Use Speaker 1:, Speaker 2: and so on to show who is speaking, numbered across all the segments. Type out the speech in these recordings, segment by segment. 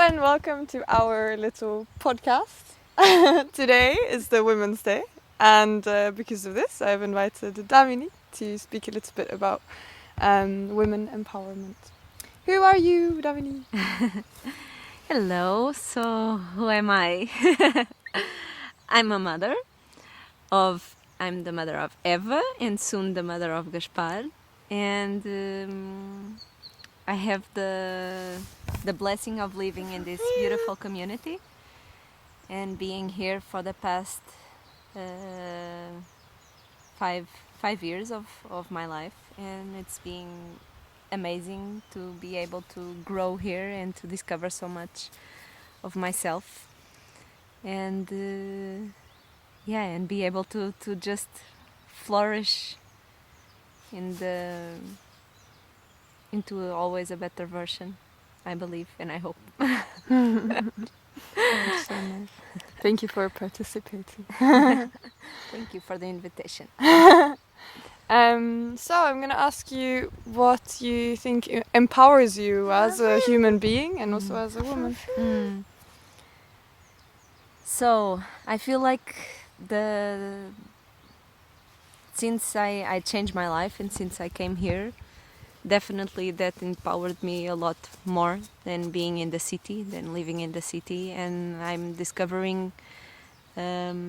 Speaker 1: and welcome to our little podcast. Today is the Women's Day, and because of this, I've invited Damini to speak a little bit about women empowerment. Who are you, Damini?
Speaker 2: Hello, so who am I? I'm a mother I'm the mother of Eva and soon the mother of Gaspar, and I have the blessing of living in this beautiful community and being here for the past five years of my life, and it's been amazing to be able to grow here and to discover so much of myself, and and be able to just flourish into always a better version, I believe and I hope.
Speaker 1: So nice. Thank you for participating.
Speaker 2: Thank you for the invitation.
Speaker 1: So I'm going to ask you what you think empowers you as a human being and also as a woman.
Speaker 2: So I feel like since I changed my life and since I came here, definitely that empowered me a lot more than being in the city, than living in the city, and I'm discovering the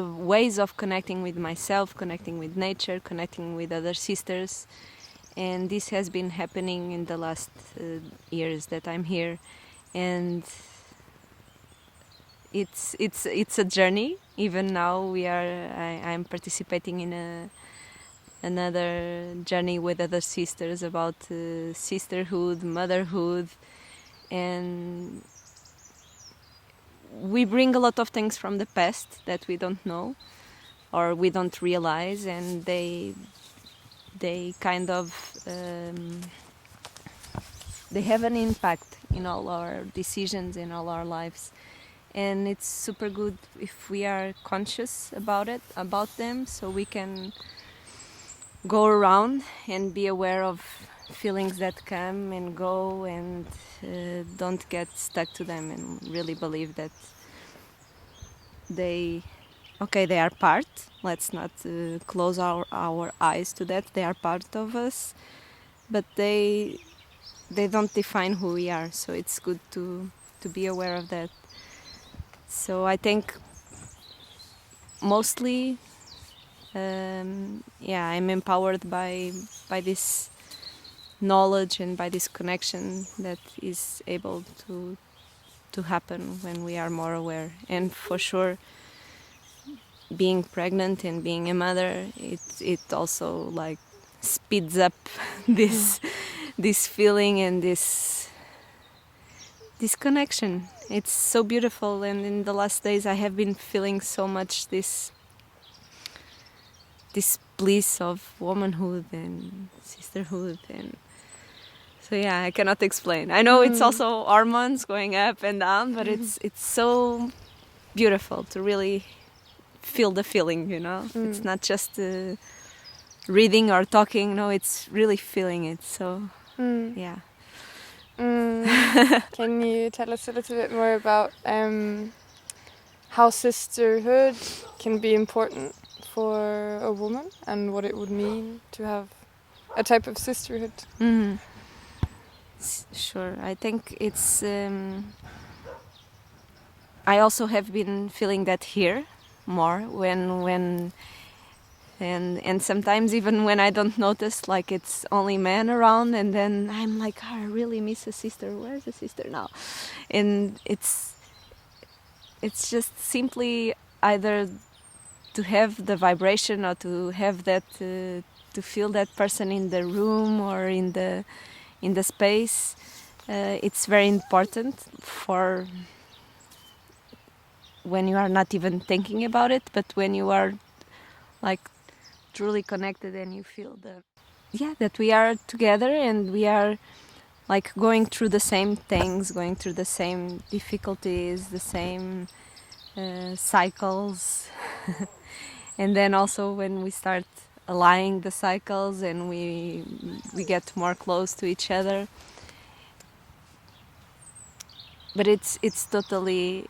Speaker 2: ways of connecting with myself, connecting with nature, connecting with other sisters, and this has been happening in the last years that I'm here, and it's a journey. Even now I'm participating in another journey with other sisters about sisterhood, motherhood, and we bring a lot of things from the past that we don't know or we don't realize, and they kind of they have an impact in all our decisions, in all our lives, and it's super good if we are conscious about them, so we can go around and be aware of feelings that come and go, and don't get stuck to them, and really believe that they are part. Let's not close our eyes to that. They are part of us, but they don't define who we are, so it's good to be aware of that. So I think mostly I'm empowered by this knowledge and by this connection that is able to happen when we are more aware. And for sure, being pregnant and being a mother, it also like speeds up this feeling and this connection. It's so beautiful, and in the last days I have been feeling so much this bliss of womanhood and sisterhood, and so I cannot explain. I know it's also hormones going up and down, but it's so beautiful to really feel the feeling, It's not just reading or talking, no, it's really feeling it. So
Speaker 1: Can you tell us a little bit more about how sisterhood can be important for a woman and what it would mean to have a type of sisterhood?
Speaker 2: Sure. I think it's I also have been feeling that here more when and sometimes even when I don't notice, like it's only men around, and then I'm like, I really miss a sister. Where's the sister now? And it's just simply either to have the vibration or to have that to feel that person in the room or in the space. It's very important for when you are not even thinking about it, but when you are like truly connected and you feel that we are together and we are like going through the same things, going through the same difficulties, the same cycles. And then also when we start aligning the cycles and we get more close to each other, it's totally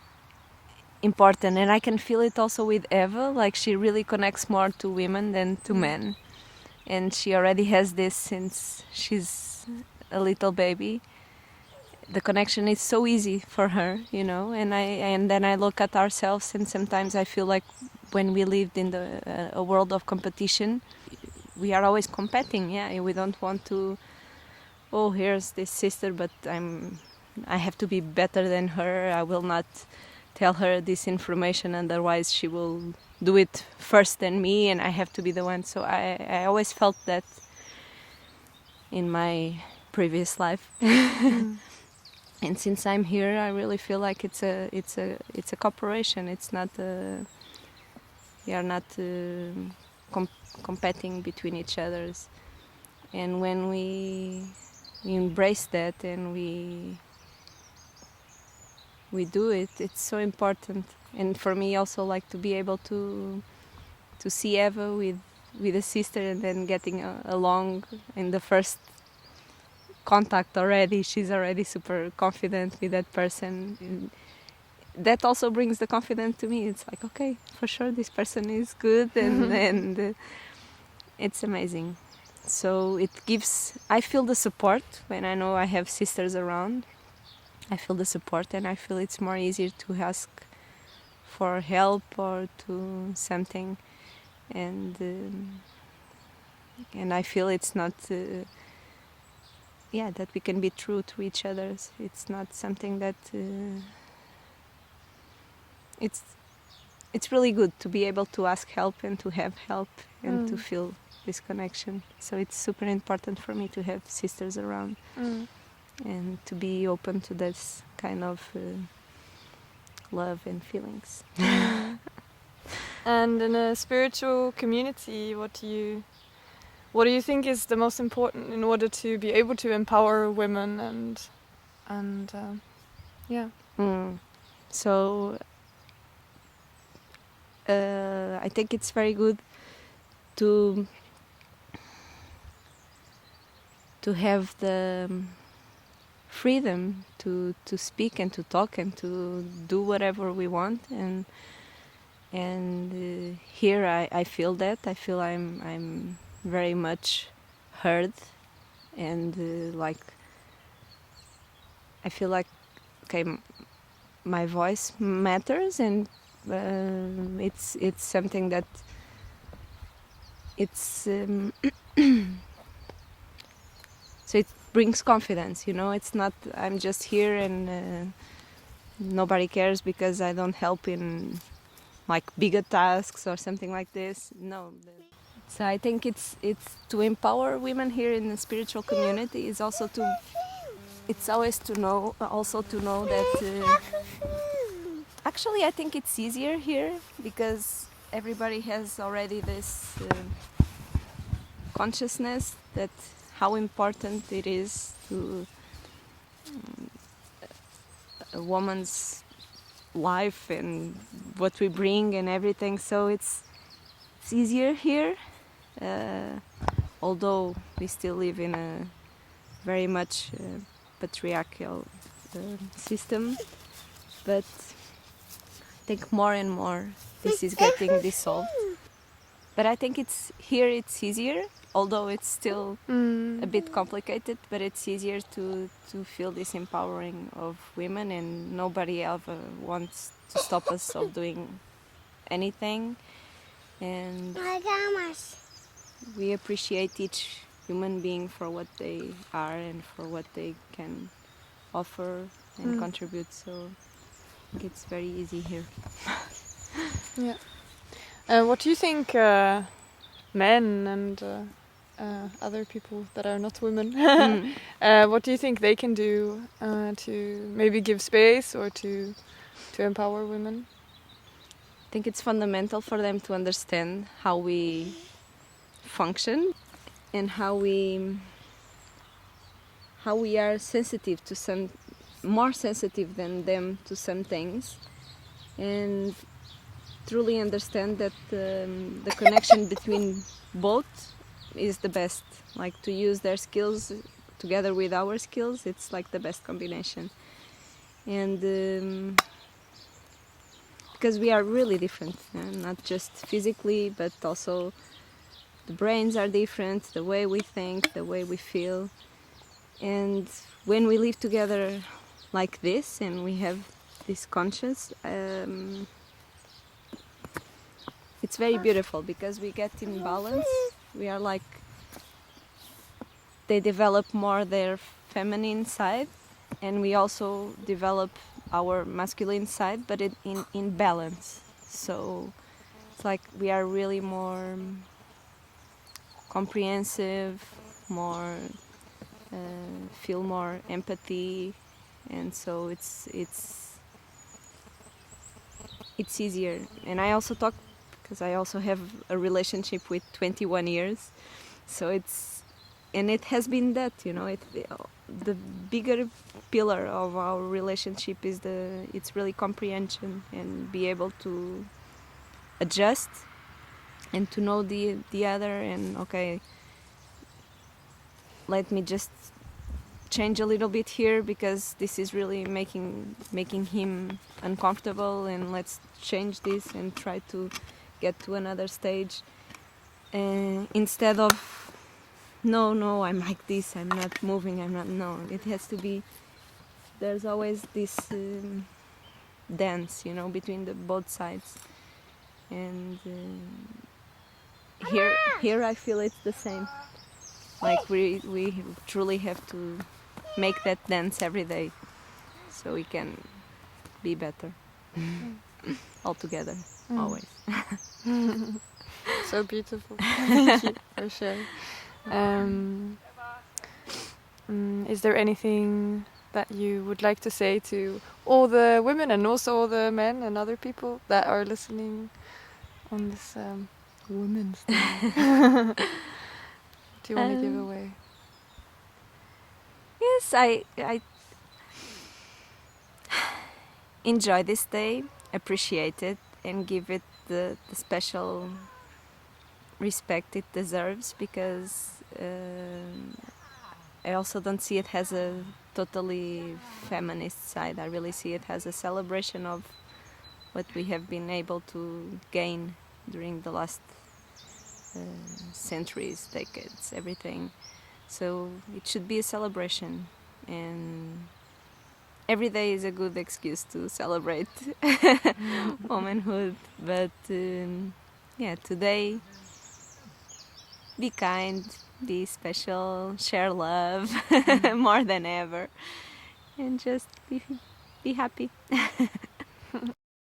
Speaker 2: important, and I can feel it also with Eva. Like, she really connects more to women than to men, and she already has this since she's a little baby. The connection is so easy for her, you know. And then I look at ourselves, and sometimes I feel like when we lived in a world of competition, we are always competing. Yeah, we don't want to. Oh, here's this sister, but I have to be better than her. I will not tell her this information, otherwise she will do it first than me, and I have to be the one. So I always felt that in my previous life. And since I'm here, I really feel like it's a cooperation. It's not we are not competing between each others. And when we embrace that and we do it, it's so important. And for me also, like, to be able to see Eva with a sister, and then getting along in the first contact already, she's already super confident with that person. And that also brings the confidence to me. It's like, okay, for sure this person is good, and it's amazing. So it gives, I feel the support when I know I have sisters around. I feel the support, and I feel it's more easier to ask for help or to something, and I feel it's not that we can be true to each other. It's not something that it's really good to be able to ask help and to have help and to feel this connection. So it's super important for me to have sisters around and to be open to this kind of love and feelings.
Speaker 1: And in a spiritual community, what do you think is the most important in order to be able to empower women and yeah?
Speaker 2: So I think it's very good to have the freedom to speak and to talk and to do whatever we want, and here I feel that. I feel I'm very much heard, and like, I feel like, okay, my voice matters, and it's something that it's so it brings confidence, you know. It's not I'm just here and nobody cares because I don't help in like bigger tasks or something like this. No. So I think it's to empower women here in the spiritual community is also to, it's always to know that actually I think it's easier here because everybody has already this consciousness that how important it is to a woman's life and what we bring and everything. So it's easier here, although we still live in a very much patriarchal system. But I think more and more this is getting dissolved. But I think it's easier, although it's still a bit complicated, but it's easier to feel this empowering of women, and nobody ever wants to stop us of doing anything. And we appreciate each human being for what they are and for what they can offer and contribute. So I think it's very easy here.
Speaker 1: Yeah. What do you think men and other people that are not women, what do you think they can do to maybe give space or to empower women?
Speaker 2: I think it's fundamental for them to understand how we function and how we are sensitive to some, more sensitive than them to some things, and truly understand that the connection between both is the best. Like, to use their skills together with our skills, it's like the best combination. and because we are really different, not just physically, but also the brains are different, the way we think, the way we feel. And when we live together like this and we have this conscience, it's very beautiful because we get in balance. We are like, they develop more their feminine side, and we also develop our masculine side, but in balance. So it's like we are really more comprehensive, more feel more empathy, and so it's easier. And I also talk because I also have a relationship with 21 years, so it has been that, the bigger pillar of our relationship is it's really comprehension and be able to adjust and to know the other, and okay, let me just change a little bit here because this is really making him uncomfortable, and let's change this and try to get to another stage, instead of no, I'm like this, I'm not moving, I'm not. No, it has to be, there's always this dance, between the both sides. And here I feel it's the same, like we truly have to make that dance every day so we can be better all together, always.
Speaker 1: So beautiful. Thank you for sharing. Is there anything that you would like to say to all the women and also all the men and other people that are listening on this Women's Day? Do you want to give away?
Speaker 2: Yes, I enjoy this day, appreciate it, and give it the special respect it deserves, because I also don't see it as a totally feminist side. I really see it as a celebration of what we have been able to gain during the last centuries, decades, everything. So it should be a celebration, and every day is a good excuse to celebrate womanhood. But today, be kind, be special, share love more than ever, and just be happy.